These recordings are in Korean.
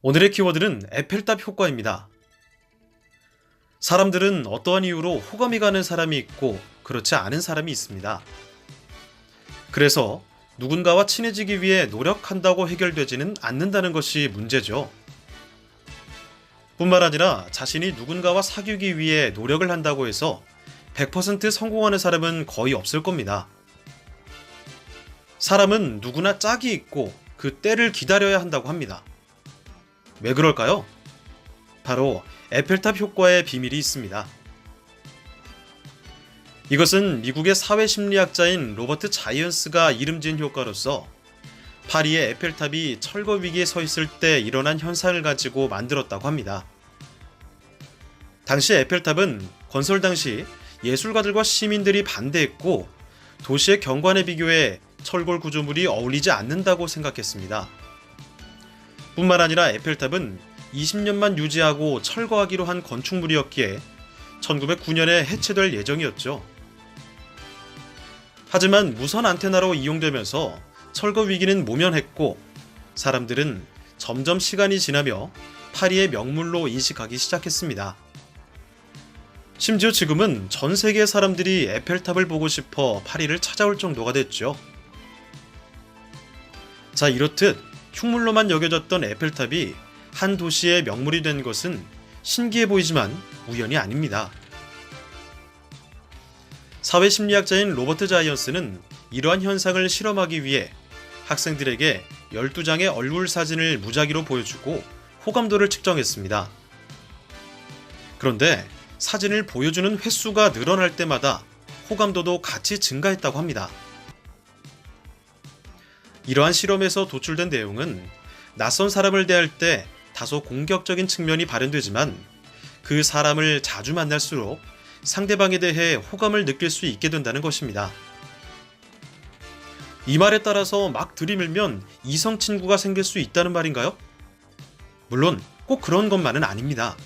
오늘의 키워드는 에펠탑 효과입니다. 사람들은 어떠한 이유로 호감이 가는 사람이 있고 그렇지 않은 사람이 있습니다. 그래서 누군가와 친해지기 위해 노력한다고 해결되지는 않는다는 것이 문제죠. 뿐만 아니라 자신이 누군가와 사귀기 위해 노력을 한다고 해서 100% 성공하는 사람은 거의 없을 겁니다. 사람은 누구나 짝이 있고 그 때를 기다려야 한다고 합니다. 왜 그럴까요? 바로 에펠탑 효과의 비밀이 있습니다. 이것은 미국의 사회심리학자인 로버트 자이언스가 이름 지은 효과로서 파리의 에펠탑이 철거 위기에 서 있을 때 일어난 현상을 가지고 만들었다고 합니다. 당시 에펠탑은 건설 당시 예술가들과 시민들이 반대했고 도시의 경관에 비교해 철골 구조물이 어울리지 않는다고 생각했습니다. 뿐만 아니라 에펠탑은 20년만 유지하고 철거하기로 한 건축물이었기에 1909년에 해체될 예정이었죠. 하지만 무선 안테나로 이용되면서 철거 위기는 모면했고 사람들은 점점 시간이 지나며 파리의 명물로 인식하기 시작했습니다. 심지어 지금은 전 세계 사람들이 에펠탑을 보고 싶어 파리를 찾아올 정도가 됐죠. 자, 이렇듯 흉물로만 여겨졌던 에펠탑이 한 도시의 명물이 된 것은 신기해 보이지만 우연이 아닙니다. 사회심리학자인 로버트 자이언스는 이러한 현상을 실험하기 위해 학생들에게 12장의 얼굴 사진을 무작위로 보여주고 호감도를 측정했습니다. 그런데 사진을 보여주는 횟수가 늘어날 때마다 호감도도 같이 증가했다고 합니다. 이러한 실험에서 도출된 내용은 낯선 사람을 대할 때 다소 공격적인 측면이 발현되지만 그 사람을 자주 만날수록 상대방에 대해 호감을 느낄 수 있게 된다는 것입니다. 이 말에 따라서 막 들이밀면 이성 친구가 생길 수 있다는 말인가요? 물론 꼭 그런 것만은 아닙니다.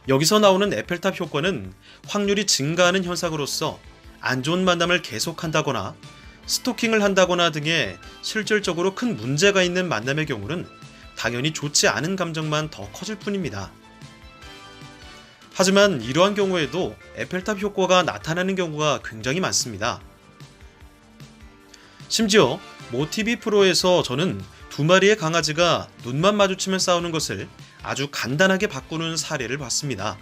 여기서 나오는 에펠탑 효과는 확률이 증가하는 현상으로서 안 좋은 만남을 계속한다거나 스토킹을 한다거나 등의 실질적으로 큰 문제가 있는 만남의 경우는 당연히 좋지 않은 감정만 더 커질 뿐입니다. 하지만 이러한 경우에도 에펠탑 효과가 나타나는 경우가 굉장히 많습니다. 심지어 모 TV 프로에서 저는 두 마리의 강아지가 눈만 마주치면 싸우는 것을 아주 간단하게 바꾸는 사례를 봤습니다.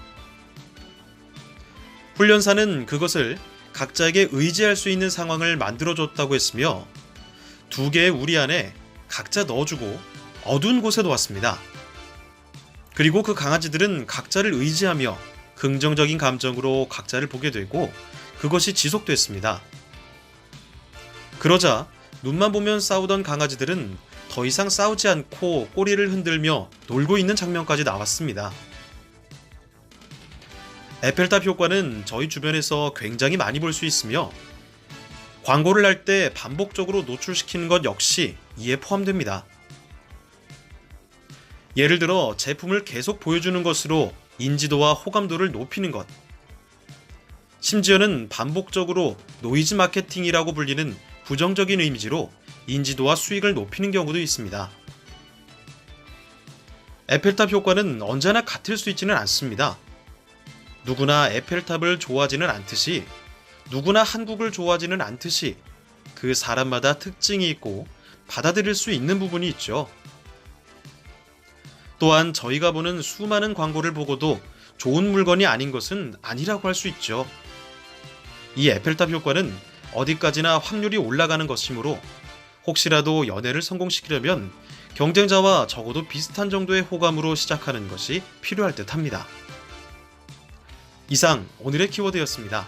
훈련사는 그것을 각자에게 의지할 수 있는 상황을 만들어줬다고 했으며 두 개의 우리 안에 각자 넣어주고 어두운 곳에 놓았습니다. 그리고 그 강아지들은 각자를 의지하며 긍정적인 감정으로 각자를 보게 되고 그것이 지속됐습니다. 그러자 눈만 보면 싸우던 강아지들은 더 이상 싸우지 않고 꼬리를 흔들며 놀고 있는 장면까지 나왔습니다. 에펠탑 효과는 저희 주변에서 굉장히 많이 볼 수 있으며 광고를 할 때 반복적으로 노출시키는 것 역시 이에 포함됩니다. 예를 들어 제품을 계속 보여주는 것으로 인지도와 호감도를 높이는 것, 심지어는 반복적으로 노이즈 마케팅이라고 불리는 부정적인 이미지로 인지도와 수익을 높이는 경우도 있습니다. 에펠탑 효과는 언제나 같을 수 있지는 않습니다. 누구나 에펠탑을 좋아하지는 않듯이 누구나 한국을 좋아하지는 않듯이 그 사람마다 특징이 있고 받아들일 수 있는 부분이 있죠. 또한 저희가 보는 수많은 광고를 보고도 좋은 물건이 아닌 것은 아니라고 할 수 있죠. 이 에펠탑 효과는 어디까지나 확률이 올라가는 것이므로 혹시라도 연애를 성공시키려면 경쟁자와 적어도 비슷한 정도의 호감으로 시작하는 것이 필요할 듯 합니다. 이상 오늘의 키워드였습니다.